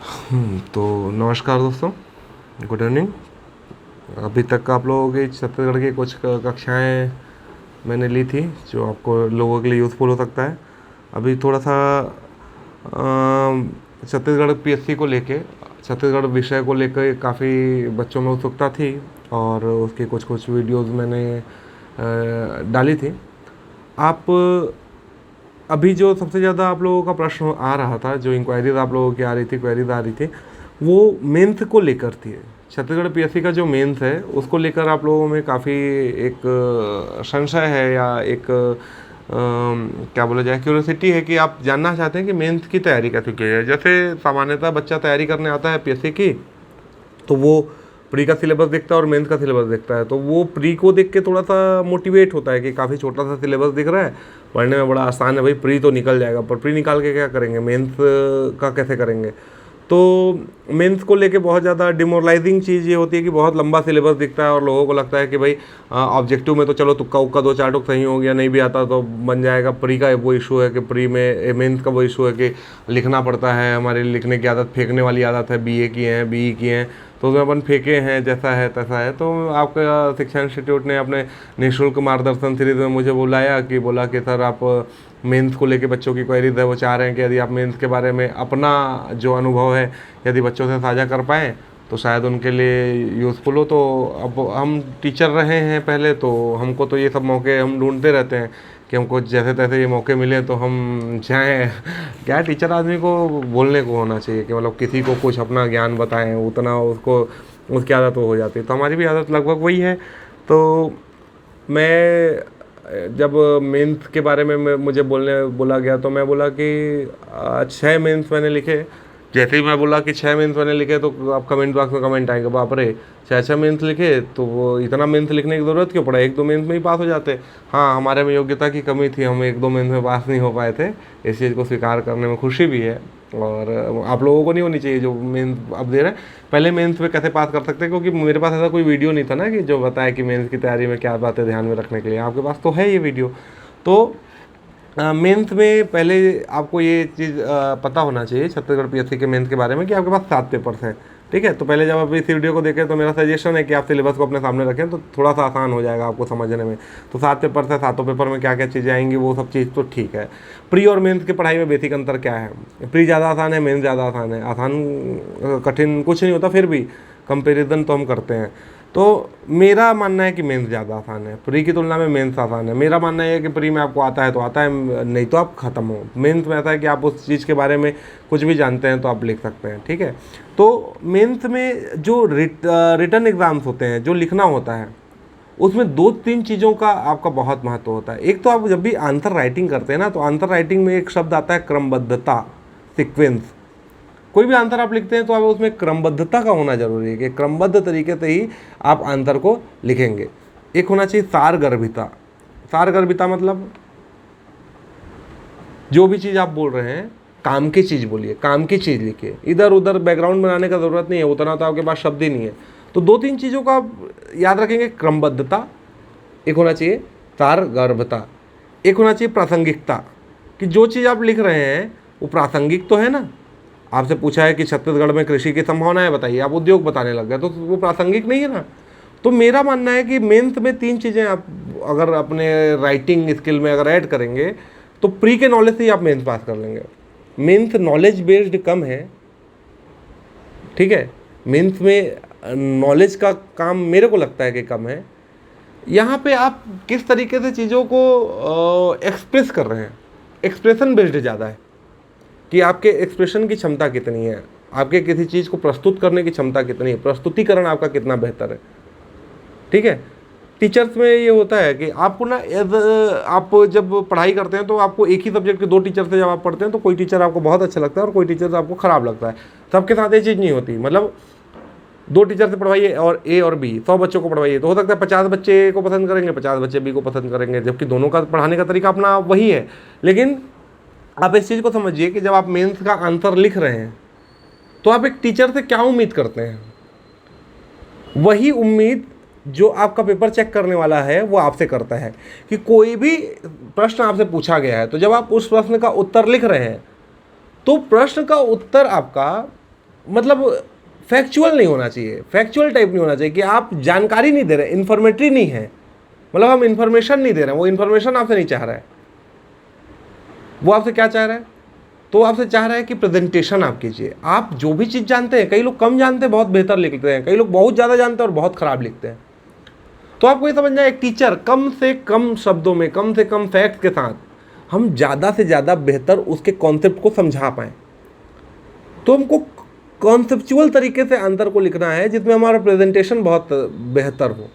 तो नमस्कार दोस्तों, गुड इवनिंग। अभी तक आप लोगों की छत्तीसगढ़ की कुछ कक्षाएं मैंने ली थी जो आपको लोगों के लिए यूज़फुल हो सकता है। अभी थोड़ा सा छत्तीसगढ़ पीएससी को लेके, छत्तीसगढ़ विषय को लेकर काफ़ी बच्चों में उत्सुकता थी और उसकी कुछ कुछ वीडियोस मैंने डाली थी। आप अभी जो सबसे ज़्यादा आप लोगों का प्रश्न आ रहा था, जो इंक्वायरीज आप लोगों की आ रही थी, क्वेरीज आ रही थी, वो मेंस को लेकर थी। छत्तीसगढ़ पीएससी का जो मेंस है उसको लेकर आप लोगों में काफ़ी एक संशय है या एक क्या बोला जाए, क्यूरियोसिटी है कि आप जानना चाहते हैं कि मेंस की तैयारी कैसे की जाए। जैसे सामान्यतः बच्चा तैयारी करने आता है पीएससी की, तो वो प्री का सिलेबस देखता है और मेंस का सिलेबस देखता है, तो वो प्री को देख के थोड़ा सा मोटिवेट होता है कि काफ़ी छोटा सा सिलेबस दिख रहा है, पढ़ने में बड़ा आसान है, भाई प्री तो निकल जाएगा। पर प्री निकाल के क्या करेंगे, मेंस का कैसे करेंगे। तो मेंस को लेके बहुत ज़्यादा डिमोरलाइजिंग चीज़ ये होती है कि बहुत लंबा सिलेबस दिखता है और लोगों को लगता है कि भाई ऑब्जेक्टिव में तो चलो तुक्का उक्का दो चार टुक सही हो गया, नहीं भी आता तो बन जाएगा। प्री का वो इशू है कि प्री में, मेंस का वो इशू है कि लिखना पड़ता है, हमारी लिखने की आदत, फेंकने वाली आदत है, बीए की हैं, बीई की हैं, तो उसमें अपन फेंके हैं, जैसा है तैसा है। तो आपका शिक्षा इंस्टीट्यूट ने अपने निःशुल्क मार्गदर्शन सीरीज में मुझे बुलाया कि बोला कि सर आप मेंस को लेके बच्चों की क्वेरीज है, वो चाह रहे हैं कि यदि आप मेंस के बारे में अपना जो अनुभव है यदि बच्चों से साझा कर पाएँ तो शायद उनके लिए यूज़फुल हो। तो अब हम टीचर रहे हैं पहले, तो हमको तो ये सब मौके हम ढूंढते रहते हैं कि हमको जैसे तैसे ये मौके मिले तो हम जाएँ। क्या टीचर आदमी को बोलने को होना चाहिए कि मतलब किसी को कुछ अपना ज्ञान बताएं, उतना उसको उसकी आदत हो जाती है। तो हमारी भी आदत लगभग वही है। तो मैं जब मेंस के बारे में मुझे बोला गया तो मैं बोला कि 6 मेंस मैंने लिखे। जैसे ही मैं बोला कि 6 मेंस मैंने लिखे तो आप कमेंट बॉक्स में कमेंट आएंगे, बाप रे 6 6 मेंस लिखे, तो वो इतना मेंस लिखने की ज़रूरत क्यों पड़ा, 1 2 मेंस में ही पास हो जाते। हाँ, हमारे में योग्यता की कमी थी, हम 1 2 मेंस में पास नहीं हो पाए थे। इस चीज़ को स्वीकार करने में खुशी भी है। और आप लोगों को नहीं होनी चाहिए जो मेंस अब दे रहे हैं। पहले मेंस में कैसे पास कर सकते हैं, क्योंकि मेरे पास ऐसा कोई वीडियो नहीं था ना कि जो बताए कि मेंस की तैयारी में क्या बातें ध्यान में रखने के लिए। आपके पास तो है ये वीडियो। तो मेंस में पहले आपको ये चीज़ पता होना चाहिए छत्तीसगढ़ पीएससी के मेंस के बारे में कि आपके पास 7 पेपर्स हैं। ठीक है, तो पहले जब आप इस वीडियो को देखें तो मेरा सजेशन है कि आप सिलेबस को अपने सामने रखें, तो थोड़ा सा आसान हो जाएगा आपको समझने में। तो 7 पेपर्स है, 7 पेपर में क्या क्या चीज़ें आएंगी वो सब चीज़ तो ठीक है। प्री और मेंस की पढ़ाई में बेसिक अंतर क्या है, प्री ज़्यादा आसान है, मेंस ज़्यादा आसान है। आसान कठिन कुछ नहीं होता, फिर भी कंपेरिजन तो हम करते हैं। तो मेरा मानना है कि मेंस ज़्यादा आसान है, प्री की तुलना में मेंस आसान है। मेरा मानना है कि प्री में आपको आता है तो आता है, नहीं तो आप ख़त्म हो। मेंस में ऐसा है कि आप उस चीज़ के बारे में कुछ भी जानते हैं तो आप लिख सकते हैं। ठीक है, तो मेंस में जो रिटर्न एग्ज़ाम्स होते हैं, जो लिखना होता है, उसमें 2 3 चीज़ों का आपका बहुत महत्व होता है। एक तो आप जब भी आंसर राइटिंग करते हैं ना, तो आंसर राइटिंग में एक शब्द आता है क्रमबद्धता, सीक्वेंस। कोई भी आंसर आप लिखते हैं तो आप उसमें क्रमबद्धता का होना जरूरी है कि क्रमबद्ध तरीके से ही आप आंसर को लिखेंगे। एक होना चाहिए सारगर्भिता। सारगर्भिता मतलब जो भी चीज़ आप बोल रहे हैं, काम की चीज़ बोलिए, काम की चीज़ लिखिए, इधर उधर बैकग्राउंड बनाने का ज़रूरत नहीं है, उतना तो आपके पास शब्द ही नहीं है। तो 2 3 चीज़ों का आप याद रखेंगे, क्रमबद्धता एक होना चाहिए, सारगर्भिता एक होना चाहिए, प्रासंगिकता, कि जो चीज़ आप लिख रहे हैं वो प्रासंगिक तो है ना। आपसे पूछा है कि छत्तीसगढ़ में कृषि की संभावना है, बताइए, आप उद्योग बताने लग गए, तो वो प्रासंगिक नहीं है ना। तो मेरा मानना है कि मेंस में 3 चीज़ें आप अगर अपने राइटिंग स्किल में अगर ऐड करेंगे तो प्री के नॉलेज से ही आप मेंस पास कर लेंगे। मेंस नॉलेज बेस्ड कम है। ठीक है, मेंस में नॉलेज का काम मेरे को लगता है कि कम है। यहाँ पे आप किस तरीके से चीज़ों को एक्सप्रेस कर रहे हैं, एक्सप्रेशन बेस्ड ज़्यादा है कि आपके एक्सप्रेशन की क्षमता कितनी है, आपके किसी चीज़ को प्रस्तुत करने की क्षमता कितनी है, प्रस्तुतिकरण आपका कितना बेहतर है। ठीक है, टीचर्स में ये होता है कि आपको ना आप जब पढ़ाई करते हैं तो आपको एक ही सब्जेक्ट के 2 टीचर से जब आप पढ़ते हैं तो कोई टीचर आपको बहुत अच्छा लगता है और कोई टीचर आपको ख़राब लगता है। सबके साथ ये चीज़ नहीं होती। मतलब 2 टीचर से पढ़वाइए और ए और बी, 100 बच्चों को पढ़वाइए, तो हो सकता है 50 बच्चे ए को पसंद करेंगे, 50 बच्चे बी को पसंद करेंगे, जबकि दोनों का पढ़ाने का तरीका अपना वही है। लेकिन आप इस चीज़ को समझिए कि जब आप मेंस का आंसर लिख रहे हैं तो आप एक टीचर से क्या उम्मीद करते हैं, वही उम्मीद जो आपका पेपर चेक करने वाला है वो आपसे करता है। कि कोई भी प्रश्न आपसे पूछा गया है तो जब आप उस प्रश्न का उत्तर लिख रहे हैं तो प्रश्न का उत्तर आपका मतलब फैक्चुअल नहीं होना चाहिए, फैक्चुअल टाइप नहीं होना चाहिए कि आप जानकारी नहीं दे रहे, इन्फॉर्मेटरी नहीं है, मतलब हम इन्फॉर्मेशन नहीं दे रहे हैं, वो इन्फॉर्मेशन आपसे नहीं चाह रहा है। वो आपसे क्या चाह रहा है? तो आपसे चाह रहा है कि प्रेजेंटेशन आप कीजिए, आप जो भी चीज़ जानते हैं। कई लोग कम जानते हैं, बहुत बेहतर लिखते हैं, कई लोग बहुत ज़्यादा जानते हैं और बहुत ख़राब लिखते हैं। तो आपको ये समझना है, एक टीचर कम से कम शब्दों में, कम से कम फैक्ट के साथ हम ज़्यादा से ज़्यादा बेहतर उसके कॉन्सेप्ट को समझा पाएँ। तो हमको कॉन्सेप्चुअल तरीके से आंसर को लिखना है जिसमें हमारा प्रेजेंटेशन बहुत बेहतर हो,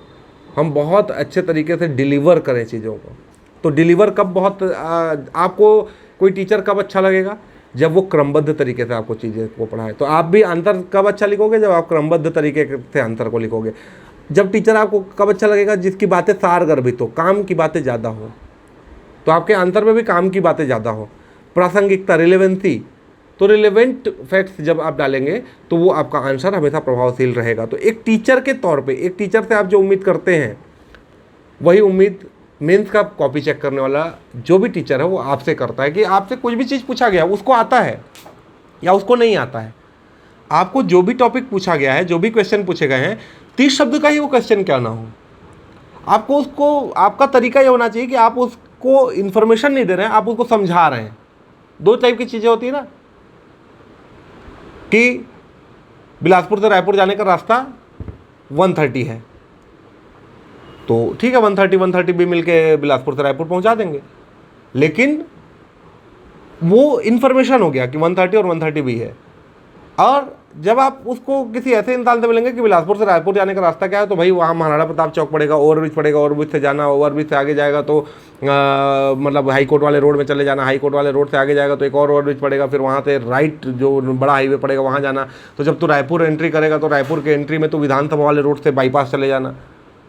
हम बहुत अच्छे तरीके से डिलीवर करें चीज़ों को। तो डिलीवर कब बहुत आपको कोई टीचर कब अच्छा लगेगा? जब वो क्रमबद्ध तरीके से आपको चीज़ें को पढ़ाए। तो आप भी आंसर कब अच्छा लिखोगे? जब आप क्रमबद्ध तरीके से आंसर को लिखोगे। जब टीचर आपको कब अच्छा लगेगा? जिसकी बातें सारगर्भित हो, काम की बातें ज़्यादा हो, तो आपके आंसर में भी काम की बातें ज़्यादा हो। प्रासंगिकता, रिलेवेंसी, तो रिलेवेंट फैक्ट्स जब आप डालेंगे तो वो आपका आंसर हमेशा प्रभावशील रहेगा। तो एक टीचर के तौर पे, एक टीचर से आप जो उम्मीद करते हैं वही उम्मीद मेंस का कॉपी चेक करने वाला जो भी टीचर है वो आपसे करता है कि आपसे कुछ भी चीज़ पूछा गया उसको आता है या उसको नहीं आता है। आपको जो भी टॉपिक पूछा गया है, जो भी क्वेश्चन पूछे गए हैं, 30 शब्द का ही वो क्वेश्चन क्यों ना हो, आपको उसको, आपका तरीका ये होना चाहिए कि आप उसको इन्फॉर्मेशन नहीं दे रहे हैं, आप उसको समझा रहे हैं। दो टाइप की चीज़ें होती है ना, कि बिलासपुर से रायपुर जाने का रास्ता 130 है, तो ठीक है 130 भी मिलके बिलासपुर से रायपुर पहुंचा देंगे, लेकिन वो इन्फॉर्मेशन हो गया कि 130 और 130 भी है। और जब आप उसको किसी ऐसे इंसान से मिलेंगे कि बिलासपुर से रायपुर जाने का रास्ता क्या है, तो भाई वहाँ महाराणा प्रताप चौक पड़ेगा, ओवरब्रिज पड़ेगा, ओवरब्रिज से जाना, ओवरब्रिज से आगे जाएगा तो मतलब हाई कोर्ट वाले रोड में चले जाना, हाई कोर्ट वाले रोड से आगे जाएगा तो एक और ओवरब्रिज पड़ेगा, फिर वहाँ से राइट जो बड़ा हाईवे पड़ेगा वहाँ जाना। तो जब तू रायपुर एंट्री करेगा तो रायपुर के एंट्री में तो विधानसभा वाले रोड से बाईपास चले जाना।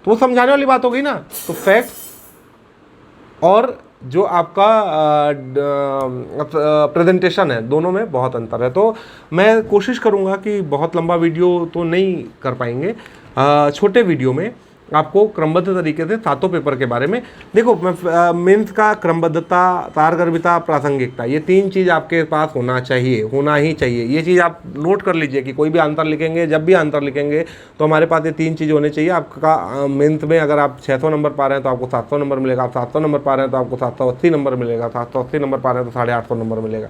तो वो समझाने वाली बात हो गई ना। तो फैक्ट्स और जो आपका प्रेजेंटेशन है, दोनों में बहुत अंतर है। तो मैं कोशिश करूँगा कि बहुत लंबा वीडियो तो नहीं कर पाएंगे, छोटे वीडियो में आपको क्रमबद्ध तरीके से सातों पेपर के बारे में, देखो मेंस का क्रमबद्धता, सारगर्भिता, प्रासंगिकता, ये 3 चीज़ आपके पास होना चाहिए, होना ही चाहिए। ये चीज़ आप नोट कर लीजिए कि कोई भी आंसर लिखेंगे, जब भी आंसर लिखेंगे तो हमारे पास ये 3 चीज़ होनी चाहिए। आपका मेंस में अगर आप 600 नंबर पा रहे हैं तो आपको 700 नंबर मिलेगा, आप 700 नंबर पा रहे हैं तो आपको 780 नंबर मिलेगा, 780 नंबर पा रहे हैं तो 850 नंबर मिलेगा।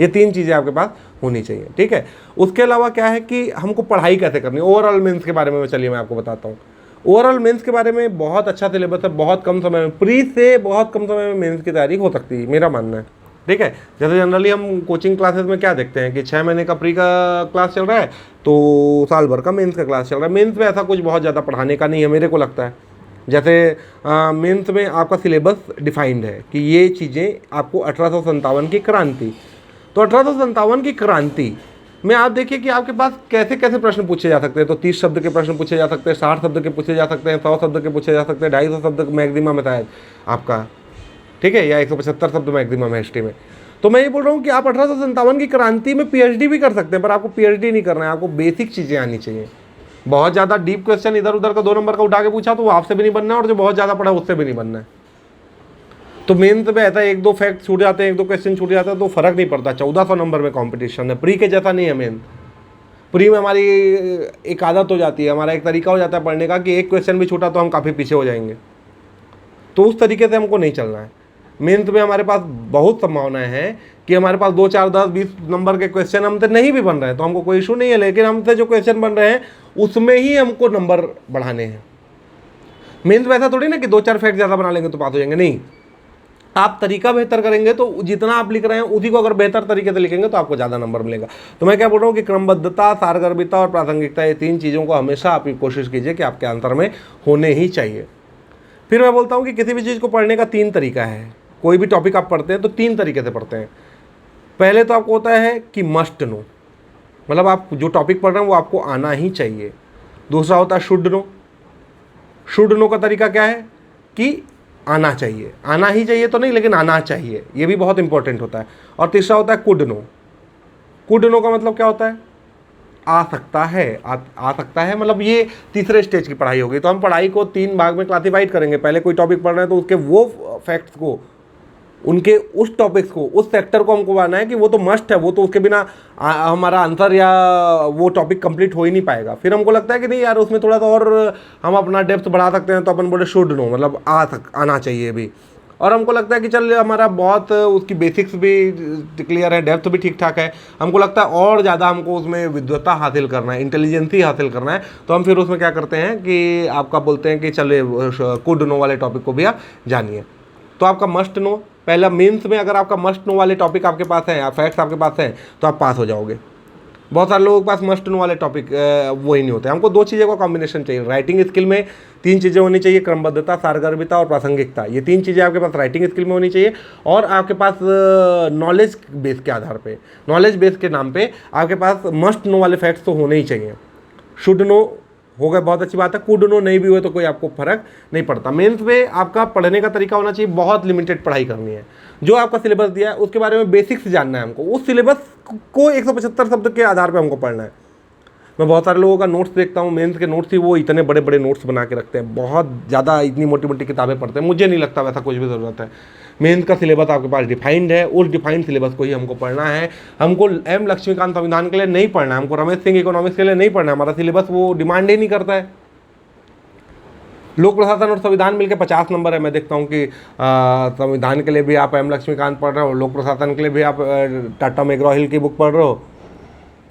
ये 3 चीज़ें आपके पास होनी चाहिए, ठीक है। उसके अलावा क्या है कि हमको पढ़ाई कैसे करनी है, ओवरऑल मेंस के बारे में चलिए मैं आपको बताता हूँ। ओवरऑल मेंस के बारे में बहुत अच्छा सिलेबस है, बहुत कम समय में, प्री से बहुत कम समय में मेंस की तैयारी हो सकती है, मेरा मानना है, ठीक है। जैसे जनरली हम कोचिंग क्लासेस में क्या देखते हैं कि 6 महीने का प्री का क्लास चल रहा है तो साल भर का मेंस का क्लास चल रहा है। मेंस में ऐसा कुछ बहुत ज़्यादा पढ़ाने का नहीं है, मेरे को लगता है। जैसे मेंस में आपका सिलेबस डिफाइंड है कि ये चीज़ें आपको 1857 की क्रांति, तो 1857 की क्रांति में आप देखिए कि आपके पास कैसे कैसे प्रश्न पूछे जा सकते हैं। तो 30 शब्द के प्रश्न पूछे जा सकते हैं, 60 शब्द के पूछे जा सकते हैं, 100 शब्द के पूछे जा सकते हैं, 250 शब्द मैक्सिमम है शायद आपका, ठीक है, या 175 शब्द मैक्सिमम है हिस्ट्री में। तो मैं ये बोल रहा हूँ कि आप 1857 की क्रांति में PhD भी कर सकते हैं, पर आपको PhD नहीं करना है, आपको बेसिक चीज़ें आनी चाहिए। बहुत ज़्यादा डीप क्वेश्चन इधर उधर का 2 नंबर का उठा के पूछा तो वो आपसे भी नहीं बनना है, और जो बहुत ज़्यादा पढ़ा उससे भी नहीं बनना है। तो मेंस में ऐसा 1-2 फैक्ट छूट जाते हैं, 1-2 क्वेश्चन छूट जाता है तो फर्क नहीं पड़ता। 1400 नंबर में कंपटीशन है, प्री के जैसा नहीं है मेंस। प्री में हमारी एक आदत हो जाती है, हमारा एक तरीका हो जाता है पढ़ने का कि एक क्वेश्चन भी छूटा तो हम काफ़ी पीछे हो जाएंगे, तो उस तरीके से हमको नहीं चलना है। मेंस में हमारे पास बहुत संभावनाएं हैं कि हमारे पास 2, 4, 10, 20 नंबर के क्वेश्चन हमसे नहीं भी बन रहे हैं तो हमको कोई इशू नहीं है, लेकिन हमसे जो क्वेश्चन बन रहे हैं उसमें ही हमको नंबर बढ़ाने हैं। मेंस में ऐसा थोड़ी ना कि 2-4 फैक्ट ज़्यादा बना लेंगे तो पास हो जाएंगे, नहीं। आप तरीका बेहतर करेंगे तो जितना आप लिख रहे हैं उसी को अगर बेहतर तरीके से लिखेंगे तो आपको ज़्यादा नंबर मिलेगा। तो मैं क्या बोल रहा हूँ कि क्रमबद्धता, सारगर्भिता और प्रासंगिकता, ये 3 चीज़ों को हमेशा आप कोशिश कीजिए कि आपके आंसर में होने ही चाहिए। फिर मैं बोलता हूँ कि किसी भी चीज़ को पढ़ने का 3 तरीका है। कोई भी टॉपिक आप पढ़ते हैं तो 3 तरीके से पढ़ते हैं। पहले तो आपको होता है कि मस्ट नो, मतलब आप जो टॉपिक पढ़ रहे हैं वो आपको आना ही चाहिए। दूसरा होता है शुड नो। शुड नो का तरीका क्या है कि आना चाहिए, आना ही चाहिए तो नहीं लेकिन आना चाहिए, ये भी बहुत इंपॉर्टेंट होता है। और तीसरा होता है कुड नो। कुड नो का मतलब क्या होता है, आ सकता है, आ सकता है, मतलब ये तीसरे स्टेज की पढ़ाई होगी। तो हम पढ़ाई को 3 भाग में क्लासिफाइड करेंगे। पहले कोई टॉपिक पढ़ रहे हैं तो उसके वो फैक्ट्स को, उनके उस टॉपिक्स को, उस सेक्टर को हमको बनाना है कि वो तो मस्ट है, वो तो उसके बिना हमारा आंसर या वो टॉपिक कंप्लीट हो ही नहीं पाएगा। फिर हमको लगता है कि नहीं यार उसमें थोड़ा सा और हम अपना डेप्थ बढ़ा सकते हैं, तो अपन बोले शुड नो, मतलब आना चाहिए भी। और हमको लगता है कि चल हमारा बहुत उसकी बेसिक्स भी क्लियर है, डेप्थ भी ठीक ठाक है, हमको लगता है और ज़्यादा हमको उसमें विद्वता हासिल करना है, इंटेलिजेंसी हासिल करना है, तो हम फिर उसमें क्या करते हैं कि आपका बोलते हैं कि चले कुड नो वाले टॉपिक को भी आप जानिए। तो आपका मस्ट नो, पहला मेंस में अगर आपका मस्ट नो वाले टॉपिक आपके पास हैं या फैक्ट्स आपके पास हैं तो आप पास हो जाओगे। बहुत सारे लोगों के पास मस्ट नो वाले टॉपिक वो ही नहीं होते। हमको 2 चीज़ों का कॉम्बिनेशन चाहिए। राइटिंग स्किल में 3 चीज़ें होनी चाहिए, क्रमबद्धता, सारगर्भिता और प्रासंगिकता। ये 3 चीज़ें आपके पास राइटिंग स्किल में होनी चाहिए। और आपके पास नॉलेज बेस के आधार पे, नॉलेज बेस के नाम पे आपके पास मस्ट नो वाले फैक्ट्स तो होने ही चाहिए। शुड नो हो गए, बहुत अच्छी बात है। कुड नो नहीं भी हुए तो कोई आपको फर्क नहीं पड़ता। मेंस में आपका पढ़ने का तरीका होना चाहिए, बहुत लिमिटेड पढ़ाई करनी है। जो आपका सिलेबस दिया है उसके बारे में बेसिक्स जानना है हमको, उस सिलेबस को 175 शब्द के आधार पे हमको पढ़ना है। मैं बहुत सारे लोगों का नोट्स देखता हूँ, मेंस के नोट्स ही वो इतने बड़े बड़े नोट्स बना के रखते हैं, बहुत ज़्यादा इतनी मोटी मोटी किताबें पढ़ते हैं। मुझे नहीं लगता वैसा कुछ भी ज़रूरत है। मेंस का सिलेबस आपके पास डिफाइंड है, उस डिफाइंड सिलेबस को ही हमको पढ़ना है। हमको एम लक्ष्मीकांत संविधान के लिए नहीं पढ़ना है, हमको रमेश सिंह इकोनॉमिक्स के लिए नहीं पढ़ना है। हमारा सिलेबस वो डिमांड ही नहीं करता है। लोक प्रशासन और संविधान मिलकर 50 नंबर है। मैं देखता हूँ कि संविधान के लिए भी आप एम लक्ष्मीकांत पढ़ रहे हो, लोक प्रशासन के लिए भी आप टाटा मैग्रॉ हिल की बुक पढ़ रहे हो,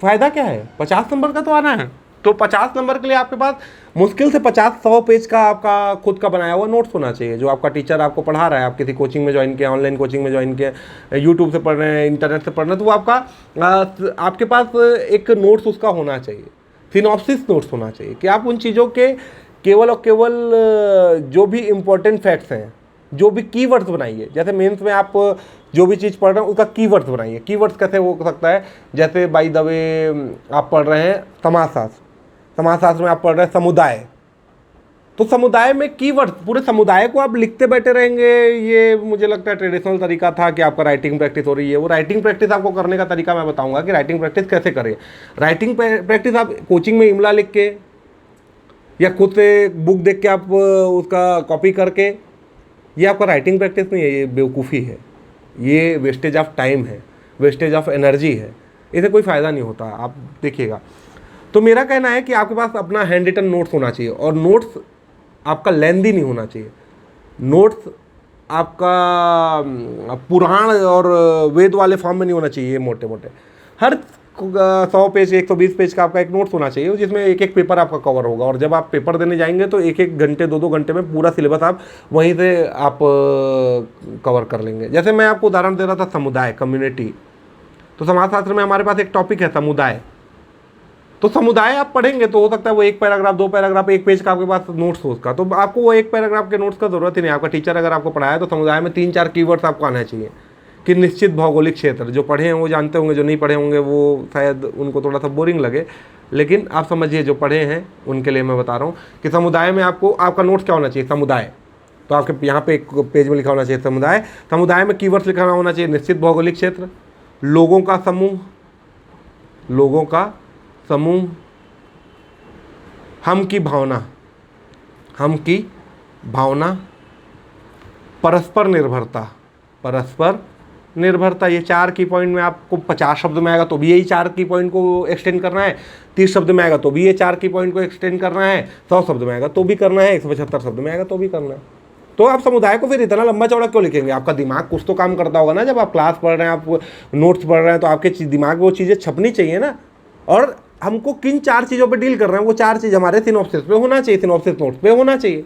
फ़ायदा क्या है? 50 नंबर का तो आना है। तो 50 नंबर के लिए आपके पास मुश्किल से 50-100 पेज का आपका खुद का बनाया हुआ नोट्स होना चाहिए, जो आपका टीचर आपको पढ़ा रहा है। आप किसी कोचिंग में ज्वाइन किया, ऑनलाइन कोचिंग में ज्वाइन किया, यूट्यूब से पढ़ रहे हैं, इंटरनेट से पढ़ रहे हैं, तो वो आपके पास एक नोट्स उसका होना चाहिए, सिनॉप्सिस नोट्स होना चाहिए कि आप उन चीज़ों के केवल और केवल जो भी इम्पोर्टेंट फैक्ट्स हैं, जो भी कीवर्ड्स बनाइए। जैसे मेंस में आप जो भी चीज़ पढ़ रहे हैं उसका कीवर्ड्स बनाइए। कीवर्ड्स कैसे हो सकता है? जैसे बाय द वे आप पढ़ रहे हैं समाजशास्त्र, समाजशास्त्र में आप पढ़ रहे हैं समुदाय, तो समुदाय में कीवर्ड्स, पूरे समुदाय को आप लिखते बैठे रहेंगे, ये मुझे लगता है ट्रेडिशनल तरीका था कि आपका राइटिंग प्रैक्टिस हो रही है। वो राइटिंग प्रैक्टिस आपको करने का तरीका मैं बताऊंगा कि राइटिंग प्रैक्टिस कैसे करें। राइटिंग प्रैक्टिस आप कोचिंग में इमला लिख के या खुद से बुक देख के आप उसका कॉपी करके, ये आपका राइटिंग प्रैक्टिस नहीं है, ये बेवकूफ़ी है, ये वेस्टेज ऑफ टाइम है, वेस्टेज ऑफ एनर्जी है, इससे कोई फ़ायदा नहीं होता। आप देखिएगा। तो मेरा कहना है कि आपके पास अपना हैंड रिटन नोट्स होना चाहिए, और नोट्स आपका लेंदी नहीं होना चाहिए। नोट्स आपका पुराण और वेद वाले फॉर्म में नहीं होना चाहिए, मोटे मोटे। हर 100 पेज 120 पेज का आपका एक नोट्स होना चाहिए, जिसमें एक एक पेपर आपका कवर होगा। और जब आप पेपर देने जाएंगे तो 1-1 घंटे 2-2 घंटे में पूरा सिलेबस आप वहीं से आप कवर कर लेंगे। जैसे मैं आपको उदाहरण दे रहा था समुदाय, कम्युनिटी, तो समाजशास्त्र में हमारे पास एक टॉपिक है समुदाय। तो समुदाय आप पढ़ेंगे तो हो सकता है वो 1 पैराग्राफ 2 पैराग्राफ 1 पेज का आपके पास नोट्स हो उसका, तो आपको वो 1 पैराग्राफ के नोट्स का ज़रूरत ही नहीं। आपका टीचर अगर आपको पढ़ाया तो समुदाय में 3-4 कीवर्ड्स आपको आना चाहिए कि निश्चित भौगोलिक क्षेत्र। जो पढ़े हैं वो जानते होंगे, जो नहीं पढ़े होंगे वो शायद उनको थोड़ा सा बोरिंग लगे, लेकिन आप समझिए जो पढ़े हैं उनके लिए मैं बता रहा हूँ कि समुदाय में आपको आपका नोट्स क्या होना चाहिए? समुदाय। तो आपके यहाँ पे एक पेज में लिखा होना चाहिए समुदाय। समुदाय में कीवर्ड्स लिखा होना चाहिए निश्चित भौगोलिक क्षेत्र, लोगों का समूह, लोगों का समूह, हम की भावना, हम की भावना, परस्पर निर्भरता, परस्पर निर्भरता। ये 4 की पॉइंट में आपको 50 शब्द में आएगा तो भी यही 4 की पॉइंट को एक्सटेंड करना है, 30 शब्द में आएगा तो भी ये 4 की पॉइंट को एक्सटेंड करना है, 100 शब्द में आएगा तो भी करना है, 175 शब्द में आएगा तो भी करना है। तो आप समुदाय को फिर इतना लंबा चौड़ा क्यों लिखेंगे? आपका दिमाग कुछ तो काम करता होगा ना। जब आप क्लास पढ़ रहे हैं, आप नोट्स पढ़ रहे हैं, तो आपके दिमाग में वो चीज़ें छपनी चाहिए ना। और हमको किन 4 चीज़ों पे डील कर रहे हैं, वो 4 चीज़ हमारे सिनॉप्सिस पे होना चाहिए, सिनॉप्सिस नोट्स पे होना चाहिए।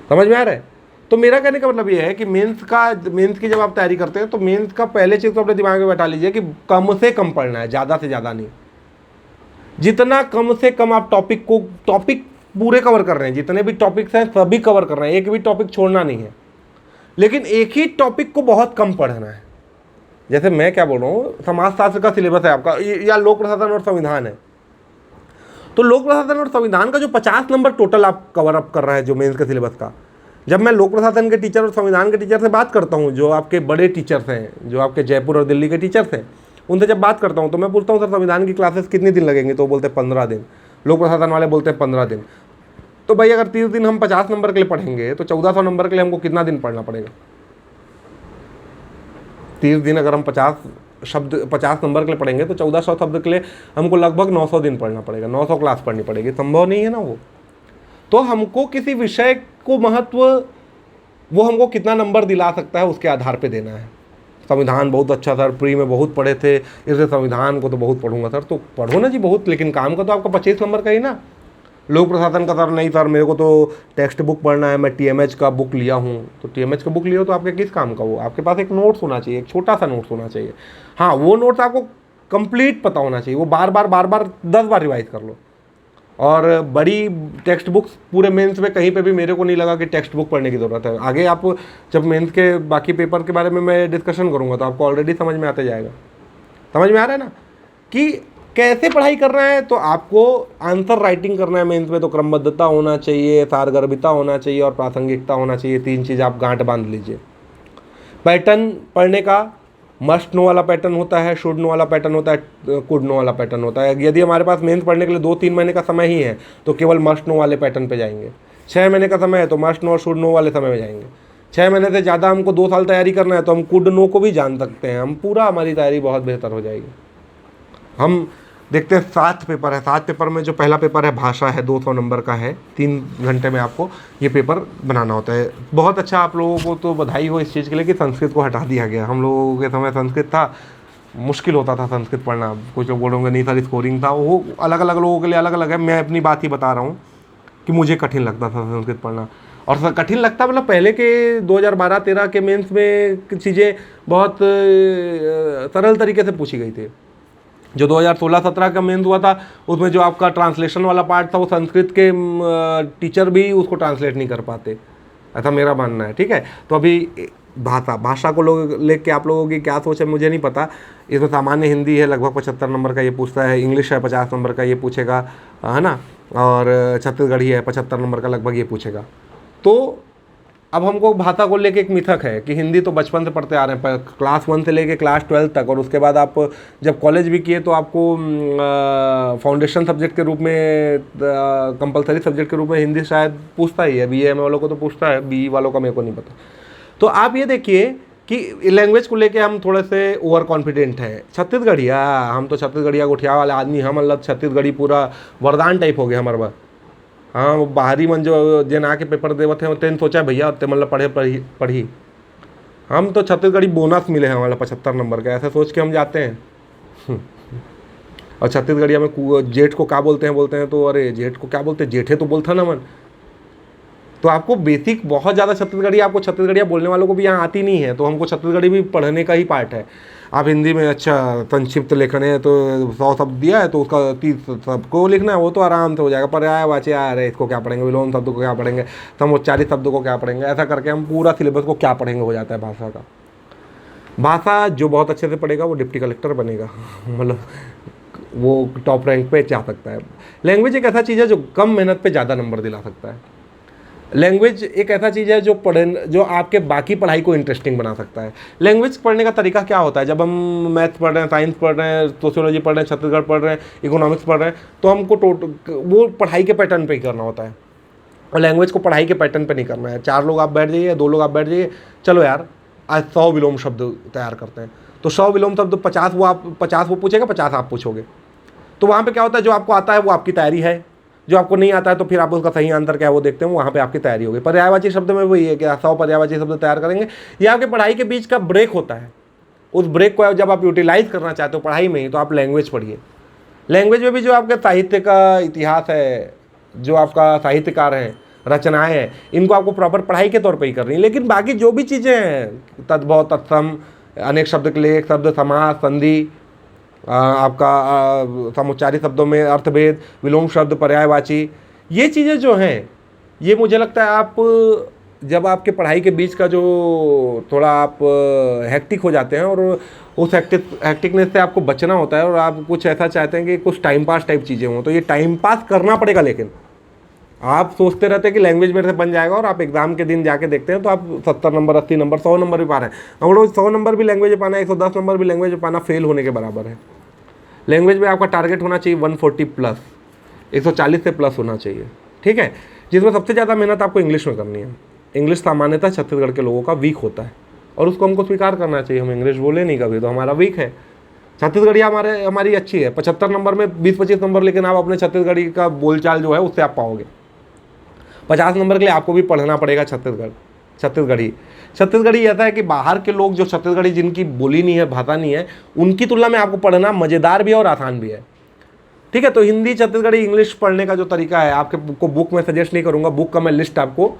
समझ में आ रहा है? तो मेरा कहने का मतलब ये है कि मेंस की जब आप तैयारी करते हैं तो मेंस का पहले चीज़ तो अपने दिमाग में बैठा लीजिए कि कम से कम पढ़ना है, ज़्यादा से ज़्यादा नहीं। जितना कम से कम आप टॉपिक पूरे कवर कर रहे हैं, जितने भी टॉपिक्स हैं सभी कवर कर रहे हैं, एक भी टॉपिक छोड़ना नहीं है। लेकिन एक ही टॉपिक को बहुत कम पढ़ना है। जैसे मैं क्या बोल रहा हूँ, समाजशास्त्र का सिलेबस है आपका, या लोक प्रशासन और संविधान है, तो लोक प्रशासन और संविधान का जो 50 नंबर टोटल आप कवर अप कर रहे हैं जो मेंस के सिलेबस का, जब मैं लोक प्रशासन के टीचर और संविधान के टीचर से बात करता हूँ, जो आपके बड़े टीचर्स हैं, जो आपके जयपुर और दिल्ली के टीचर्स हैं, उनसे जब बात करता हूँ तो मैं पूछता हूँ सर संविधान की क्लासेस कितने दिन लगेंगे? तो वो बोलते हैं 15 दिन। लोक प्रशासन वाले बोलते हैं 15 दिन। तो भाई अगर 30 दिन हम 50 नंबर के लिए पढ़ेंगे तो 1400 नंबर के लिए हमको कितना दिन पढ़ना पड़ेगा? 30 दिन अगर हम 50 नंबर के लिए पढ़ेंगे तो 1400 शब्द के लिए हमको लगभग 900 दिन पढ़ना पड़ेगा, 900 क्लास पढ़नी पड़ेगी, संभव नहीं है ना वो। तो हमको किसी विषय को महत्व वो हमको कितना नंबर दिला सकता है उसके आधार पे देना है। संविधान बहुत अच्छा सर, प्री में बहुत पढ़े थे, इसलिए संविधान को तो बहुत पढ़ूंगा सर। तो पढ़ो ना जी बहुत, लेकिन काम का तो आपका 25 नंबर का ही ना। लोक प्रशासन का सर नहीं सर, मेरे को तो टेक्स्ट बुक पढ़ना है, मैं TMH का बुक लिया हूँ। तो TMH का बुक लिया हो तो आपके किस काम का वो? आपके पास एक नोट्स होना चाहिए, एक छोटा सा नोट्स होना चाहिए। हाँ, वो नोट्स आपको कंप्लीट पता होना चाहिए, वो बार बार 10 बार रिवाइज कर लो। और बड़ी टेक्स्ट बुक्स पूरे मेंस में कहीं पे भी मेरे को नहीं लगा कि टेक्स्ट बुक पढ़ने की ज़रूरत है। आगे आप जब मेंस के बाकी पेपर के बारे में मैं डिस्कशन करूँगा तो आपको ऑलरेडी समझ में आते जाएगा। समझ में आ रहा है ना कि कैसे पढ़ाई करना है। तो आपको आंसर राइटिंग करना है मेंस में, तो क्रमबद्धता होना चाहिए, सारगर्भिता होना चाहिए और प्रासंगिकता होना चाहिए। 3 चीज़ आप गांठ बांध लीजिए। पैटर्न पढ़ने का मस्ट नो वाला पैटर्न होता है, शुड नो वाला पैटर्न होता है, कुड नो वाला पैटर्न होता है। यदि हमारे पास मेंस पढ़ने के लिए 2-3 महीने का समय ही है तो केवल मस्ट नो वाले पैटर्न पे जाएंगे। 6 महीने का समय है तो मस्ट नो और शुड नो वाले समय में जाएंगे। 6 महीने से ज़्यादा हमको 2 साल तैयारी करना है तो हम कुड नो को भी जान सकते हैं, हम पूरा हमारी तैयारी बहुत बेहतर हो जाएगी। हम देखते हैं 7 पेपर है। 7 पेपर में जो पहला पेपर है भाषा है, 200 नंबर का है। 3 घंटे में आपको ये पेपर बनाना होता है। बहुत अच्छा, आप लोगों को तो बधाई हो इस चीज़ के लिए कि संस्कृत को हटा दिया गया। हम लोगों के समय संस्कृत था, मुश्किल होता था संस्कृत पढ़ना। कुछ लोग बोलोगे नहीं सर स्कोरिंग था, वो अलग अलग लोगों के लिए अलग अलग है। मैं अपनी बात ही बता रहा हूँ कि मुझे कठिन लगता था संस्कृत पढ़ना। और कठिन लगता मतलब पहले के 2012-13 के मेंस में चीज़ें बहुत सरल तरीके से पूछी गई थी। जो 2016-17 का मेंस हुआ था उसमें जो आपका ट्रांसलेशन वाला पार्ट था वो संस्कृत के टीचर भी उसको ट्रांसलेट नहीं कर पाते, ऐसा मेरा मानना है। ठीक है, तो अभी भाषा को लोग लेके आप लोगों की क्या सोच है मुझे नहीं पता। इसमें सामान्य हिंदी है, लगभग 75 नंबर का ये पूछता है। इंग्लिश है 50 नंबर का ये पूछेगा, है ना। और छत्तीसगढ़ी है 75 नंबर का लगभग ये पूछेगा। तो अब हमको भाषा को लेके एक मिथक है कि हिंदी तो बचपन से पढ़ते आ रहे हैं, क्लास 1 से लेके क्लास 12 तक, और उसके बाद आप जब कॉलेज भी किए तो आपको फाउंडेशन सब्जेक्ट के रूप में, कंपलसरी सब्जेक्ट के रूप में हिंदी शायद पूछता ही है। BA वालों को तो पूछता है, BE वालों का मेरे को नहीं पता। तो आप ये देखिए कि लैंग्वेज को लेके हम थोड़े से ओवर कॉन्फिडेंट हैं। छत्तीसगढ़िया, हम तो छत्तीसगढ़िया गोठिया वाले आदमी, हम मतलब छत्तीसगढ़ी पूरा वरदान टाइप हो गया हमारे पास। हाँ, वो बाहरी मन जो जन आके पेपर देवत हैं तेन सोचा भैया ते मतलब पढ़ी। हम तो छत्तीसगढ़ी बोनस मिले हैं हमारा 75 नंबर का, ऐसा सोच के हम जाते हैं। और छत्तीसगढ़िया में जेठ को क्या बोलते हैं तो अरे जेठ को क्या बोलते हैं, जेठे तो बोलता ना मन। तो आपको बेसिक बहुत ज़्यादा छत्तीसगढ़ी, आपको छत्तीसगढ़िया बोलने वालों को भी यहाँ आती नहीं है, तो हमको छत्तीसगढ़ी भी पढ़ने का ही पार्ट है। आप हिंदी में अच्छा संक्षिप्त लेखन है तो 100 शब्द दिया है तो उसका 30 शब्द को लिखना है, वो तो आराम से हो जाएगा। पर्यायवाची आ रहे इसको क्या पढ़ेंगे, विलोम शब्द को क्या पढ़ेंगे, समुच्चारित शब्द को क्या पढ़ेंगे, ऐसा करके हम पूरा सिलेबस को क्या पढ़ेंगे हो जाता है भाषा का। भाषा जो बहुत अच्छे से पढ़ेगा वो डिप्टी कलेक्टर बनेगा, मतलब वो टॉप रैंक पे जा सकता है। लैंग्वेज एक ऐसा चीज़ है जो कम मेहनत पे ज़्यादा नंबर दिला सकता है। लैंग्वेज एक ऐसा चीज़ है जो आपके बाकी पढ़ाई को इंटरेस्टिंग बना सकता है। लैंग्वेज पढ़ने का तरीका क्या होता है, जब हम मैथ्स पढ़ रहे हैं, साइंस पढ़ रहे हैं, सोशियोलॉजी पढ़ रहे हैं, छत्तीसगढ़ पढ़ रहे हैं, इकोनॉमिक्स पढ़ रहे हैं, तो हमको वो पढ़ाई के पैटर्न पे ही करना होता है। और लैंग्वेज को पढ़ाई के पैटर्न पे नहीं करना है। 4 लोग आप बैठ जाइए, 2 लोग आप बैठ जाइए, चलो यार आज 100 विलोम शब्द तैयार करते हैं। तो 100 विलोम शब्द 50 वो पूछेगा, 50 आप पूछोगे। तो वहाँ पर क्या होता है, जो आपको आता है वो आपकी तैयारी है, जो आपको नहीं आता है तो फिर आप उसका सही आंसर क्या है वो देखते हैं, वहाँ पे आपकी तैयारी होगी। पर्यायवाची शब्द में वही है कि 100 पर्यायवाची शब्द तैयार करेंगे। ये आपके पढ़ाई के बीच का ब्रेक होता है। उस ब्रेक को जब आप यूटिलाइज करना चाहते हो पढ़ाई में ही, तो आप लैंग्वेज पढ़िए। लैंग्वेज में भी जो आपके साहित्य का इतिहास है, जो आपका साहित्यकार हैं, रचनाएँ हैं, इनको आपको प्रॉपर पढ़ाई के तौर पर ही करनी है। लेकिन बाकी जो भी चीज़ें हैं, तद्भव, तत्सम, अनेक शब्द के लिए एक शब्द, समास, संधि, आपका समुच्चारी शब्दों में अर्थभेद, विलोम शब्द, पर्यायवाची, ये चीज़ें जो हैं, ये मुझे लगता है आप जब आपके पढ़ाई के बीच का जो थोड़ा आप हेक्टिक हो जाते हैं और उस हेक्टिकनेस से आपको बचना होता है और आप कुछ ऐसा चाहते हैं कि कुछ टाइम पास टाइप चीज़ें हों, तो ये टाइम पास करना पड़ेगा। लेकिन आप सोचते रहते हैं कि लैंग्वेज मेरे से बन जाएगा और आप एग्जाम के दिन जाके देखते हैं तो आप 70 नंबर, 80 नंबर, 100 नंबर भी पा रहे हैं। और 100 नंबर भी लैंग्वेज में पाना, 110 नंबर भी लैंग्वेज में पाना फेल होने के बराबर है। लैंग्वेज में आपका टारगेट होना चाहिए 140 प्लस, 140 से प्लस होना चाहिए। ठीक है, जिसमें सबसे ज़्यादा मेहनत आपको इंग्लिश में करनी है। इंग्लिश सामान्यतः छत्तीसगढ़ के लोगों का वीक होता है, और उसको हमको स्वीकार करना चाहिए। हम इंग्लिश बोले नहीं कभी, तो हमारा वीक है। छत्तीसगढ़ी हमारी अच्छी है, 75 नंबर में 20-25 नंबर, लेकिन आप अपने छत्तीसगढ़ी का बोलचाल जो है उससे आप पाओगे। 50 नंबर के लिए आपको भी पढ़ना पड़ेगा छत्तीसगढ़ी ऐसा है कि बाहर के लोग जो छत्तीसगढ़ी जिनकी बोली नहीं है, भाषा नहीं है, उनकी तुलना में आपको पढ़ना मज़ेदार भी है और आसान भी है। ठीक है, तो हिंदी, छत्तीसगढ़ी, इंग्लिश पढ़ने का जो तरीका है, आपको बुक में सजेस्ट नहीं करूँगा, बुक का मैं लिस्ट आपको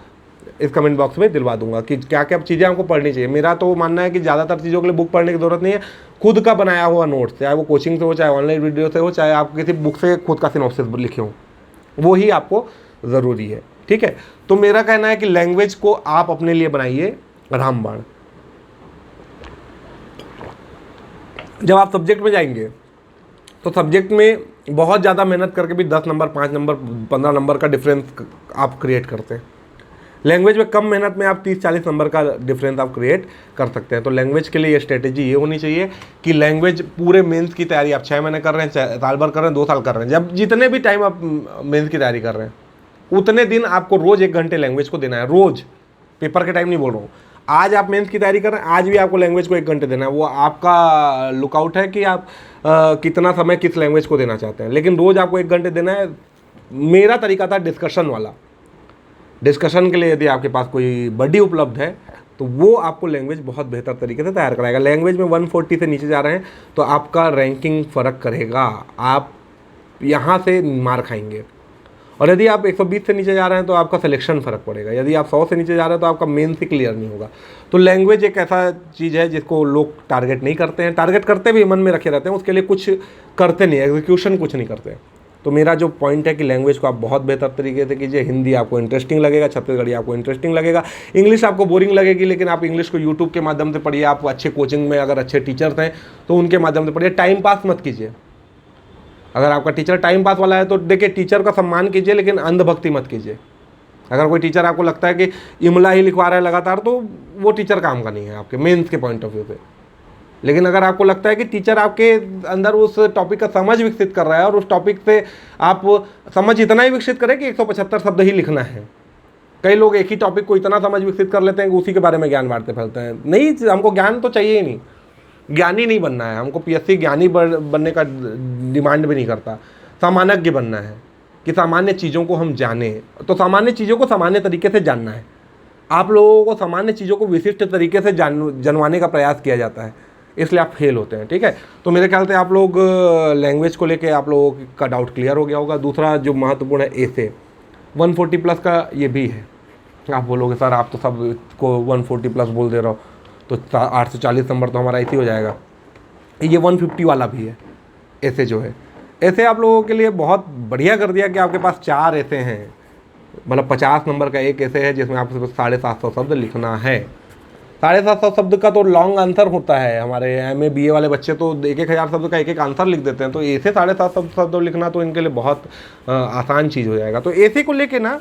इस कमेंट बॉक्स में दिलवा दूंगा कि क्या क्या चीज़ें आपको पढ़नी चाहिए। मेरा तो मानना है कि ज़्यादातर चीज़ों के लिए बुक पढ़ने की जरूरत नहीं है, खुद का बनाया हुआ नोट्स, चाहे वो कोचिंग से हो, चाहे ऑनलाइन वीडियो से हो, चाहे आप किसी बुक से खुद का सिनॉप्सिस लिखे हो, वो ही आपको ज़रूरी है। ठीक है, तो मेरा कहना है कि लैंग्वेज को आप अपने लिए बनाइए रामबाण। जब आप सब्जेक्ट में जाएंगे तो सब्जेक्ट में बहुत ज़्यादा मेहनत करके भी 10 नंबर, 5 नंबर, 15 नंबर का डिफरेंस आप क्रिएट करते हैं। लैंग्वेज में कम मेहनत में आप 30-40 नंबर का डिफरेंस आप क्रिएट कर सकते हैं। तो लैंग्वेज के लिए ये स्ट्रेटेजी ये होनी चाहिए कि लैंग्वेज पूरे मेंस की तैयारी आप 6 महीने कर रहे हैं, साल भर कर रहे हैं, 2 साल कर रहे हैं, जब जितने भी टाइम आप मेंस की तैयारी कर रहे हैं उतने दिन आपको रोज़ 1 घंटे लैंग्वेज को देना है। रोज़, पेपर के टाइम नहीं बोल रहा हूँ। आज आप मेंस की तैयारी कर रहे हैं, आज भी आपको लैंग्वेज को 1 घंटे देना है। वो आपका लुकआउट है कि आप कितना समय किस लैंग्वेज को देना चाहते हैं, लेकिन रोज़ आपको 1 घंटे देना है। मेरा तरीका था डिस्कशन वाला। डिस्कशन के लिए यदि आपके पास कोई बडी उपलब्ध है तो वो आपको लैंग्वेज बहुत बेहतर तरीके से तैयार कराएगा। लैंग्वेज में 140 से नीचे जा रहे हैं तो आपका रैंकिंग फ़र्क करेगा, आप यहाँ से मार खाएंगे। और यदि आप 120 से नीचे जा रहे हैं तो आपका सिलेक्शन फ़र्क पड़ेगा। यदि आप 100 से नीचे जा रहे हैं तो आपका मेन से क्लियर नहीं होगा। तो लैंग्वेज एक ऐसा चीज़ है जिसको लोग टारगेट नहीं करते हैं, टारगेट करते भी मन में रखे रहते हैं, उसके लिए कुछ करते नहीं, एग्जीक्यूशन कुछ नहीं करते। तो मेरा जो पॉइंट है कि लैंग्वेज को आप बहुत बेहतर तरीके से कीजिए। हिंदी आपको इंटरेस्टिंग लगेगा, छत्तीसगढ़ी आपको इंटरेस्टिंग लगेगा, इंग्लिश आपको बोरिंग लगेगी, लेकिन आप इंग्लिश को यूट्यूब के माध्यम से पढ़िए। आप अच्छे कोचिंग में अगर अच्छे टीचर्स हैं तो उनके माध्यम से पढ़िए। टाइम पास मत कीजिए। अगर आपका टीचर टाइम पास वाला है तो देखिए, टीचर का सम्मान कीजिए लेकिन अंधभक्ति मत कीजिए। अगर कोई टीचर आपको लगता है कि इमला ही लिखवा रहा है लगातार, तो वो टीचर काम का नहीं है आपके मेंस के पॉइंट ऑफ व्यू से। लेकिन अगर आपको लगता है कि टीचर आपके अंदर उस टॉपिक का समझ विकसित कर रहा है और उस टॉपिक से आप समझ इतना ही विकसित करें कि 175 शब्द ही लिखना है। कई लोग एक ही टॉपिक को इतना समझ विकसित कर लेते हैं कि उसी के बारे में ज्ञान बांटते फैलते हैं। नहीं, हमको ज्ञान तो चाहिए ही नहीं, ज्ञानी नहीं बनना है हमको। पीएससी ज्ञानी बनने का डिमांड भी नहीं करता, सामान्यज्ञ बनना है कि सामान्य चीज़ों को हम जाने। तो सामान्य चीज़ों को सामान्य तरीके से जानना है। आप लोगों को सामान्य चीज़ों को विशिष्ट तरीके से जानवाने का प्रयास किया जाता है, इसलिए आप फेल होते हैं। ठीक है, तो मेरे ख्याल से आप लोग लैंग्वेज को लेके आप लोगों का डाउट क्लियर हो गया होगा। दूसरा जो महत्वपूर्ण है, ऐसे 140 प्लस का ये भी है। आप बोलोगे सर आप तो सब को 140 प्लस बोल दे रहे हो, तो 840 नंबर तो हमारा ऐसे ही हो जाएगा। ये 150 वाला भी है ऐसे जो है। ऐसे आप लोगों के लिए बहुत बढ़िया कर दिया कि आपके पास 4 ऐसे हैं, मतलब 50 नंबर का एक ऐसे है जिसमें आपको 750 शब्द लिखना है। 750 शब्द का तो लॉन्ग आंसर होता है। हमारे MA BA वाले बच्चे तो 1,000 शब्द का एक आंसर लिख देते हैं। तो ऐसे 750 शब्द लिखना तो इनके लिए बहुत आसान चीज़ हो जाएगा। तो ऐसे को लेके ना,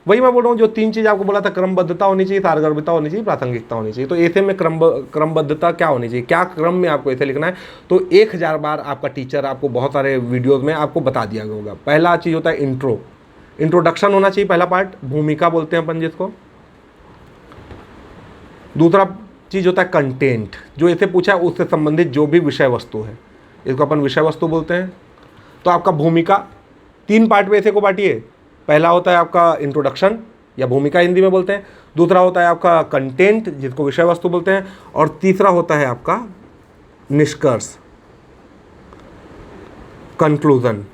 वही मैं बोल रहा हूँ, जो 3 चीज़ आपको बोला था, क्रमबद्धता होनी चाहिए, सारगर्भिता होनी चाहिए, प्रासंगिकता होनी चाहिए। तो ऐसे में क्रमबद्धता क्या होनी चाहिए, क्या क्रम में आपको ऐसे लिखना है, तो 1000 बार आपका टीचर आपको बहुत सारे वीडियोज़ में आपको बता दिया गया होगा। पहला चीज़ होता है इंट्रोडक्शन होना चाहिए, पहला पार्ट, भूमिका बोलते हैं अपन जिसको। दूसरा चीज़ होता है कंटेंट, जो ऐसे पूछा है उससे संबंधित जो भी विषय वस्तु है, इसको अपन विषय वस्तु बोलते हैं। तो आपका भूमिका 3 पार्ट में ऐसे को बांटिए। पहला होता है आपका इंट्रोडक्शन या भूमिका हिंदी में बोलते हैं, दूसरा होता है आपका कंटेंट जिसको विषय वस्तु बोलते हैं, और तीसरा होता है आपका निष्कर्ष, कंक्लूजन।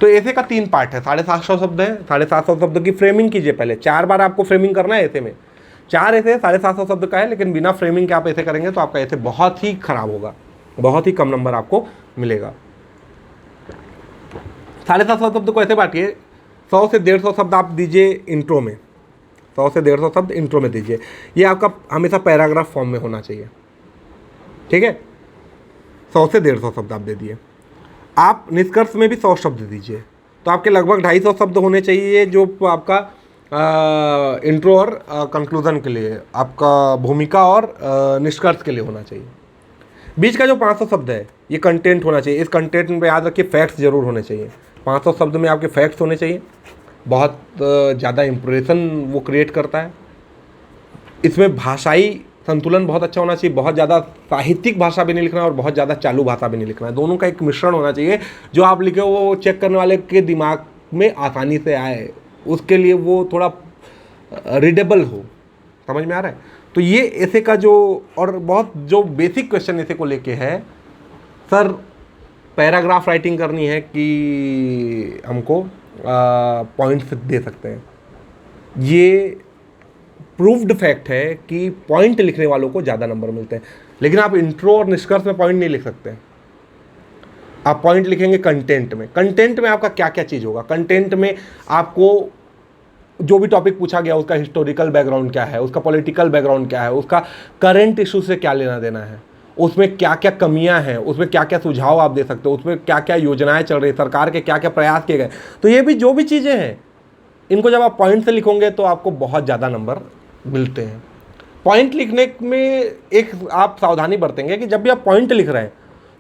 तो ऐसे का 3 पार्ट है, 750 शब्द है। 750 शब्द की फ्रेमिंग कीजिए पहले। 4 बार आपको फ्रेमिंग करना है ऐसे में। 4 ऐसे 750 शब्द का है, लेकिन बिना फ्रेमिंग के आप ऐसे करेंगे तो आपका ऐसे बहुत ही खराब होगा, बहुत ही कम नंबर आपको मिलेगा। 750 शब्द को ऐसे बांटिए, 100 से 150 शब्द आप दीजिए इंट्रो में, 100 से 150 शब्द इंट्रो में दीजिए। ये आपका हमेशा पैराग्राफ फॉर्म में होना चाहिए। ठीक है, 100 से 150 शब्द आप दे दिए। आप निष्कर्ष में भी 100 शब्द दीजिए, तो आपके लगभग 250 शब्द होने चाहिए जो आपका इंट्रो और कंक्लूजन के लिए, आपका भूमिका और निष्कर्ष के लिए होना चाहिए। बीच का जो 500 शब्द है ये कंटेंट होना चाहिए। इस कंटेंट में याद रखिए फैक्ट्स जरूर होने चाहिए। 500 शब्द में आपके फैक्ट्स होने चाहिए, बहुत ज़्यादा इंप्रेशन वो क्रिएट करता है। इसमें भाषाई संतुलन बहुत अच्छा होना चाहिए, बहुत ज़्यादा साहित्यिक भाषा भी नहीं लिखना है और बहुत ज़्यादा चालू भाषा भी नहीं लिखना है, दोनों का एक मिश्रण होना चाहिए। जो आप लिखे वो चेक करने वाले के दिमाग में आसानी से आए, उसके लिए वो थोड़ा रीडेबल हो। समझ में आ रहा है? तो ये ऐसे का जो, और बहुत जो बेसिक क्वेश्चन ऐसे को लेके है, सर पैराग्राफ राइटिंग करनी है कि हमको पॉइंट्स दे सकते हैं। ये प्रूव्ड फैक्ट है कि पॉइंट लिखने वालों को ज़्यादा नंबर मिलते हैं, लेकिन आप इंट्रो और निष्कर्ष में पॉइंट नहीं लिख सकते। आप पॉइंट लिखेंगे कंटेंट में। कंटेंट में आपका क्या क्या चीज़ होगा? कंटेंट में आपको जो भी टॉपिक पूछा गया उसका हिस्टोरिकल बैकग्राउंड क्या है, उसका पॉलिटिकल बैकग्राउंड क्या है, उसका करंट इशू से क्या लेना देना है, उसमें क्या क्या कमियां हैं, उसमें क्या क्या सुझाव आप दे सकते हो, उसमें क्या क्या योजनाएं चल रही, सरकार के क्या क्या प्रयास किए गए। तो ये भी जो भी चीज़ें हैं, इनको जब आप पॉइंट से लिखोगे तो आपको बहुत ज़्यादा नंबर मिलते हैं। पॉइंट लिखने में एक आप सावधानी बरतेंगे कि जब भी आप पॉइंट लिख रहे हैं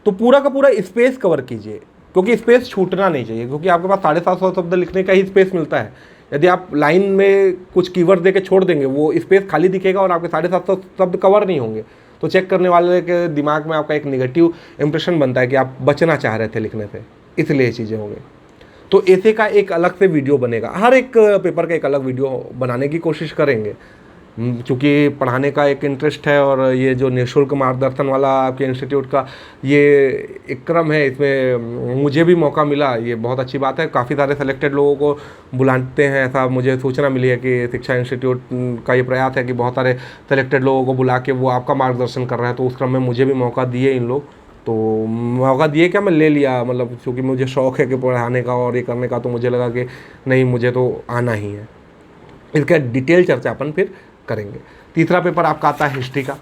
तो पूरा का पूरा स्पेस कवर कीजिए, क्योंकि स्पेस छूटना नहीं चाहिए, क्योंकि आपके पास 750 शब्द लिखने का ही स्पेस मिलता है। यदि आप लाइन में कुछ कीवर्ड दे के छोड़ देंगे, वो स्पेस खाली दिखेगा और आपके 750 शब्द कवर नहीं होंगे, तो चेक करने वाले के दिमाग में आपका एक नेगेटिव इंप्रेशन बनता है कि आप बचना चाह रहे थे लिखने से, इसलिए ये चीज़ें होंगी। तो ऐसे का एक अलग से वीडियो बनेगा, हर एक पेपर का एक अलग वीडियो बनाने की कोशिश करेंगे, क्योंकि पढ़ाने का एक इंटरेस्ट है। और ये जो निःशुल्क मार्गदर्शन वाला आपके इंस्टीट्यूट का ये एक क्रम है, इसमें मुझे भी मौका मिला, ये बहुत अच्छी बात है। काफ़ी सारे सेलेक्टेड लोगों को बुलाते हैं, ऐसा मुझे सूचना मिली है कि शिक्षा इंस्टीट्यूट का ये प्रयास है कि बहुत सारे सेलेक्टेड लोगों को बुला के वो आपका मार्गदर्शन कर रहा है। तो उस क्रम में मुझे भी मौका दिए इन लोग, तो मौका दिए क्या, मैं ले लिया, मतलब क्योंकि मुझे शौक़ है कि पढ़ाने का और ये करने का, तो मुझे लगा कि नहीं, मुझे तो आना ही है। इसका डिटेल चर्चा अपन फिर करेंगे। तीसरा पेपर आपका आता है हिस्ट्री का,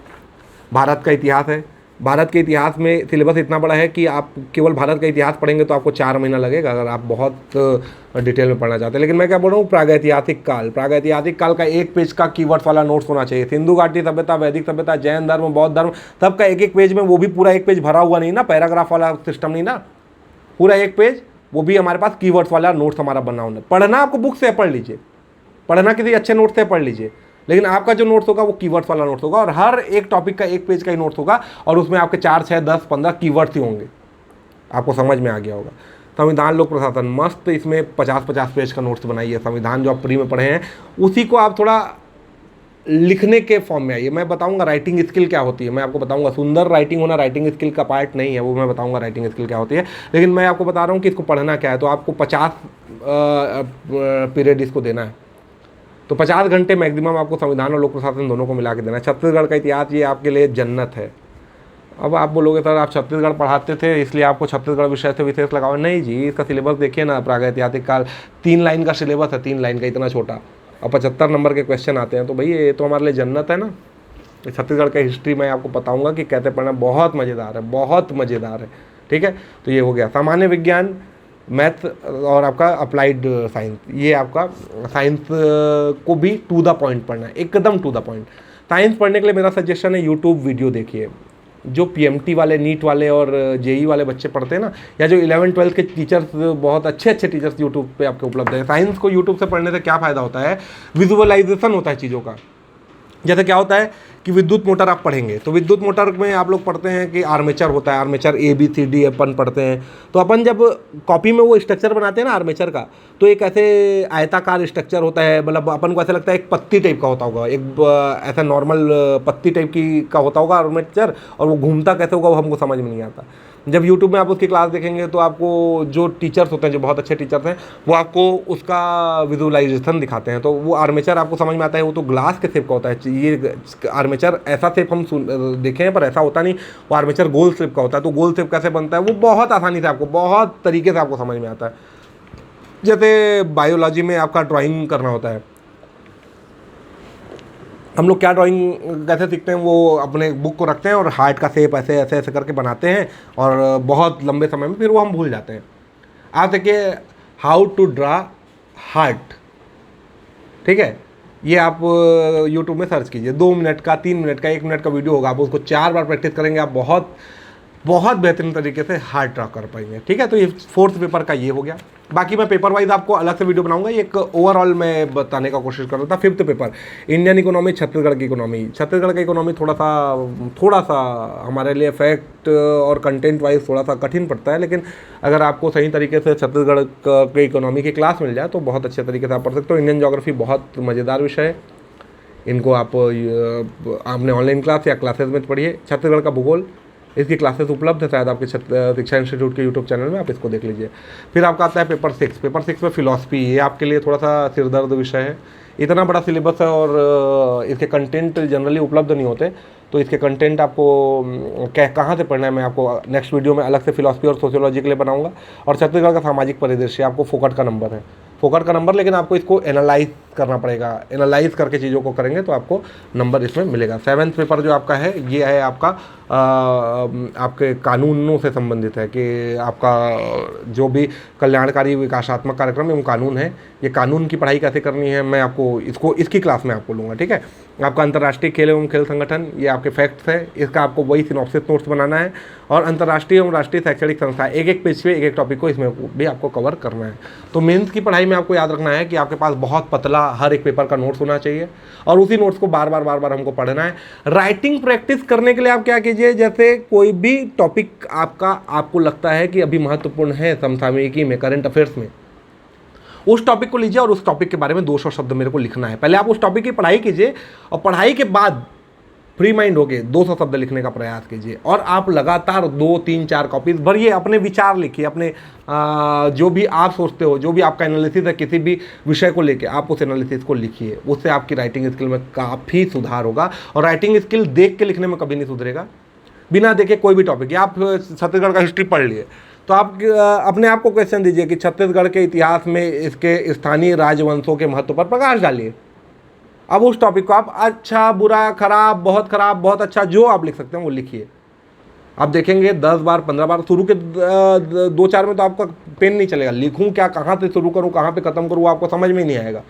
भारत का इतिहास है। भारत के इतिहास में सिलेबस इतना बड़ा है कि आप केवल भारत का इतिहास पढ़ेंगे तो आपको 4 महीना लगेगा, अगर आप बहुत डिटेल में पढ़ना चाहते हैं। लेकिन मैं क्या बोल रहा हूँ, प्रागैतिहासिक काल, प्रागैतिहासिक काल का 1 पेज का कीवर्ड्स वाला नोट्स होना चाहिए। सिंधु घाटी सभ्यता, वैदिक सभ्यता, जैन धर्म, बौद्ध धर्म, सबका 1-1 पेज में, वो भी पूरा 1 पेज भरा हुआ नहीं ना, पैराग्राफ वाला सिस्टम नहीं ना, पूरा 1 पेज, वो भी हमारे पास कीवर्ड्स वाला नोट्स हमारा बना होना। पढ़ना आपको बुक से पढ़ लीजिए, पढ़ना किसी अच्छे नोट से पढ़ लीजिए, लेकिन आपका जो नोट्स होगा वो कीवर्ड्स वाला नोट्स होगा, और हर एक टॉपिक का 1 पेज का ही नोट्स होगा, और उसमें आपके 4, 6, 10, 15 कीवर्ड्स ही होंगे। आपको समझ में आ गया होगा। संविधान लोक प्रशासन, मस्त इसमें 50-50 पेज का नोट्स बनाइए। संविधान जो आप प्री में पढ़े हैं उसी को आप थोड़ा लिखने के फॉर्म में आइए। मैं बताऊंगा राइटिंग स्किल क्या होती है, मैं आपको बताऊंगा। सुंदर राइटिंग होना राइटिंग स्किल का पार्ट नहीं है, वो मैं बताऊंगा राइटिंग स्किल क्या होती है, लेकिन मैं आपको बता रहा हूँ कि इसको पढ़ना क्या है। तो आपको 50 पीरियड इसको देना है, तो 50 घंटे मैक्सिमम आपको संविधान और लोक प्रशासन दोनों को मिला के देना है। छत्तीसगढ़ का इतिहास, ये आपके लिए जन्नत है। अब आप बोलोगे सर आप छत्तीसगढ़ पढ़ाते थे इसलिए आपको छत्तीसगढ़ विषय से विशेष लगाओ। नहीं जी, इसका सिलेबस देखिए ना, प्रागैतिहासिक काल 3 लाइन का सिलेबस है, 3 लाइन का, इतना छोटा, और 75 नंबर के क्वेश्चन आते हैं। तो भाई ये तो हमारे लिए जन्नत है ना। छत्तीसगढ़ का हिस्ट्री मैं आपको बताऊँगा कि कैसे पढ़ना, बहुत मज़ेदार है, बहुत मज़ेदार है। ठीक है, तो ये हो गया सामान्य विज्ञान, मैथ और आपका अप्लाइड साइंस। ये आपका साइंस को भी टू द पॉइंट पढ़ना है, एकदम टू द पॉइंट। साइंस पढ़ने के लिए मेरा सजेशन है यूट्यूब वीडियो देखिए। जो पीएमटी वाले, नीट वाले और जेई वाले बच्चे पढ़ते हैं ना, या जो 11-12 के टीचर्स, बहुत अच्छे अच्छे टीचर्स यूट्यूब पे आपके उपलब्ध है। साइंस को यूट्यूब से पढ़ने से क्या फ़ायदा होता है, विजुअलाइजेशन होता है चीज़ों का। जैसे क्या होता है कि विद्युत मोटर आप पढ़ेंगे, तो विद्युत मोटर में आप लोग पढ़ते हैं कि आर्मेचर होता है, आर्मेचर ABCD अपन पढ़ते हैं। तो अपन जब कॉपी में वो स्ट्रक्चर बनाते हैं ना आर्मेचर का, तो एक ऐसे आयताकार स्ट्रक्चर होता है, मतलब अपन को ऐसा लगता है एक पत्ती टाइप का होता होगा, एक ऐसा नॉर्मल पत्ती टाइप की का होता होगा आर्मेचर, और वो घूमता कैसे होगा वो हमको समझ में नहीं आता। जब यूट्यूब में आप उसकी क्लास देखेंगे तो आपको जो टीचर्स होते हैं, जो बहुत अच्छे टीचर्स हैं, वो आपको उसका विजुअलाइजेशन दिखाते हैं। तो वो आर्मेचर आपको समझ में आता है, वो तो ग्लास के शेप का होता है। ये आर्मेचर ऐसा शेप हम देखे हैं, पर ऐसा होता नहीं, वो आर्मेचर गोल शेप का होता है। तो गोल शेप कैसे बनता है वो बहुत आसानी से आपको, बहुत तरीके से आपको समझ में आता है। जैसे बायोलॉजी में आपका ड्राइंग करना होता है, हम लोग क्या ड्राइंग कैसे सीखते हैं, वो अपने बुक को रखते हैं और हार्ट का शेप ऐसे ऐसे ऐसे करके बनाते हैं, और बहुत लंबे समय में फिर वो हम भूल जाते हैं। आप देखिए हाउ टू ड्रा हार्ट, ठीक है, ये आप यूट्यूब में सर्च कीजिए, 2 मिनट का, 3 मिनट का, 1 मिनट का वीडियो होगा। आप उसको 4 बार प्रैक्टिस करेंगे, आप बहुत बहुत बेहतरीन तरीके से हार्ट ड्रा कर पाएंगे। ठीक है, तो ये 4th पेपर का ये हो गया। बाकी मैं पेपर वाइज आपको अलग से वीडियो बनाऊंगा। एक ओवरऑल मैं बताने का कोशिश कर रहा था। 5th paper Indian economy, Chhattisgarh की इकोनॉमी। छत्तीसगढ़ की इकोनॉमी थोड़ा सा हमारे लिए फैक्ट और कंटेंट वाइज थोड़ा सा कठिन पड़ता है, लेकिन अगर आपको सही तरीके से छत्तीसगढ़ के इकोनॉमी की क्लास मिल जाए तो बहुत अच्छे तरीके से आप पढ़ सकते हो। इंडियन ज्योग्राफी बहुत मज़ेदार विषय है, इनको आप आपने ऑनलाइन क्लास या क्लासेस में पढ़िए। छत्तीसगढ़ का भूगोल, इसकी क्लासेस उपलब्ध है शायद आपके शिक्षा इंस्टीट्यूट के यूट्यूब चैनल में, आप इसको देख लीजिए। फिर आपका आता है पेपर 6। पेपर 6 में फिलॉसफी, ये आपके लिए थोड़ा सा सिरदर्द विषय है। इतना बड़ा सिलेबस है और इसके कंटेंट जनरली उपलब्ध नहीं होते, तो इसके कंटेंट आपको कहाँ से पढ़ना है मैं आपको नेक्स्ट वीडियो में अलग से फिलॉसफी और सोशियोलॉजी के लिए बनाऊंगा। और छत्तीसगढ़ का सामाजिक परिदृश्य आपको फोकट का नंबर है, फोकट का नंबर, लेकिन आपको इसको एनालाइज करना पड़ेगा। एनालाइज करके चीज़ों को करेंगे तो आपको नंबर इसमें मिलेगा। 7th पेपर जो आपका है ये है आपका आपके कानूनों से संबंधित है, कि आपका जो भी कल्याणकारी विकासात्मक कार्यक्रम एवं कानून है, ये कानून की पढ़ाई कैसे करनी है मैं आपको इसकी क्लास में आपको लूँगा, ठीक है। आपका अंतर्राष्ट्रीय खेल एवं खेल संगठन, ये आपके फैक्ट्स है, इसका आपको वही सिनॉप्सिस नोट्स बनाना है। और अंतर्राष्ट्रीय एवं राष्ट्रीय शैक्षणिक संस्था, एक पेज पे एक टॉपिक को इसमें भी आपको कवर करना है। तो मेंस की पढ़ाई में आपको याद रखना है कि आपके पास बहुत पतला हर एक पेपर का नोट्स होना चाहिए और उसी नोट्स को बार बार हमको पढ़ना है। राइटिंग प्रैक्टिस करने के लिए आप क्या कीजिए, जैसे कोई भी टॉपिक आपको लगता है कि अभी महत्वपूर्ण है समसामयिकी में, करंट अफेयर्स में, उस टॉपिक को लीजिए और उस टॉपिक के बारे में 200 शब्द मेरे को लिखना है। पहले आप उस टॉपिक की पढ़ाई कीजिए और पढ़ाई के बाद फ्री माइंड होके 200 शब्द लिखने का प्रयास कीजिए। और आप लगातार 2, 3, 4 कॉपीज भरिए, अपने विचार लिखिए, अपने जो भी आप सोचते हो, जो भी आपका एनालिसिस है किसी भी विषय को लेके, आप उस एनालिसिस को लिखिए। उससे आपकी राइटिंग स्किल में काफ़ी सुधार होगा। और राइटिंग स्किल देख के लिखने में कभी नहीं सुधरेगा। बिना देखे कोई भी टॉपिक, आप छत्तीसगढ़ का हिस्ट्री पढ़ लिए तो आप अपने आप को क्वेश्चन दीजिए कि छत्तीसगढ़ के इतिहास में इसके स्थानीय राजवंशों के महत्व पर प्रकाश डालिए। अब उस टॉपिक को आप अच्छा, बुरा, खराब, बहुत अच्छा, जो आप लिख सकते हैं वो लिखिए। आप देखेंगे 10 बार 15 बार, शुरू के 2-4 में तो आपका पेन नहीं चलेगा, लिखूं क्या, कहाँ से शुरू करूं, कहाँ पे ख़त्म करूं, आपको समझ में नहीं आएगा।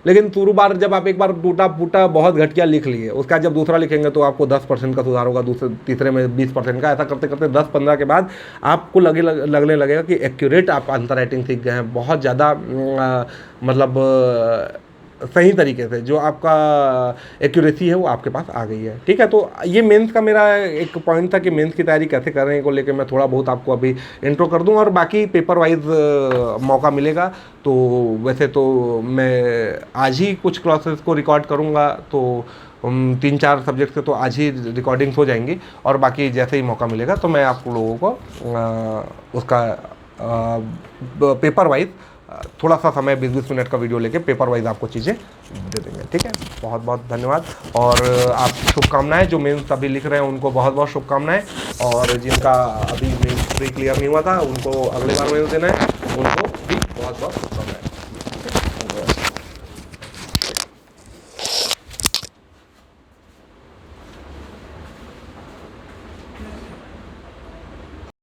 लेकिन शुरू बार जब आप एक बार टूटा फूटा बहुत घटिया लिख लिए, उसका जब दूसरा लिखेंगे तो आपको 10% का सुधार होगा, तीसरे में 20% का। ऐसा करते करते 10-15 के बाद आपको लगने लगेगा कि एक्यूरेट आप आंसर राइटिंग सीख गए हैं, बहुत ज़्यादा मतलब सही तरीके से जो आपका एक्यूरेसी है वो आपके पास आ गई है, ठीक है। तो ये मेंस का मेरा एक पॉइंट था कि मेंस की तैयारी कैसे करने को लेके मैं थोड़ा बहुत आपको अभी इंट्रो कर दूं, और बाकी पेपर वाइज मौका मिलेगा तो वैसे तो मैं आज ही कुछ क्लासेस को रिकॉर्ड करूंगा, तो 3-4 सब्जेक्ट से तो आज ही रिकॉर्डिंग्स हो जाएंगी, और बाकी जैसे ही मौका मिलेगा तो मैं आप लोगों को उसका पेपर वाइज थोड़ा सा समय 20-20 मिनट का वीडियो लेके पेपर वाइज आपको चीज़ें दे देंगे, ठीक है। बहुत बहुत धन्यवाद। और आप शुभकामनाएं, जो मेंस अभी लिख रहे हैं उनको बहुत बहुत शुभकामनाएं, और जिनका अभी मेंस प्री क्लियर नहीं हुआ था उनको अगले बार मेंस देना है, उनको भी बहुत बहुत शुभकामनाएं।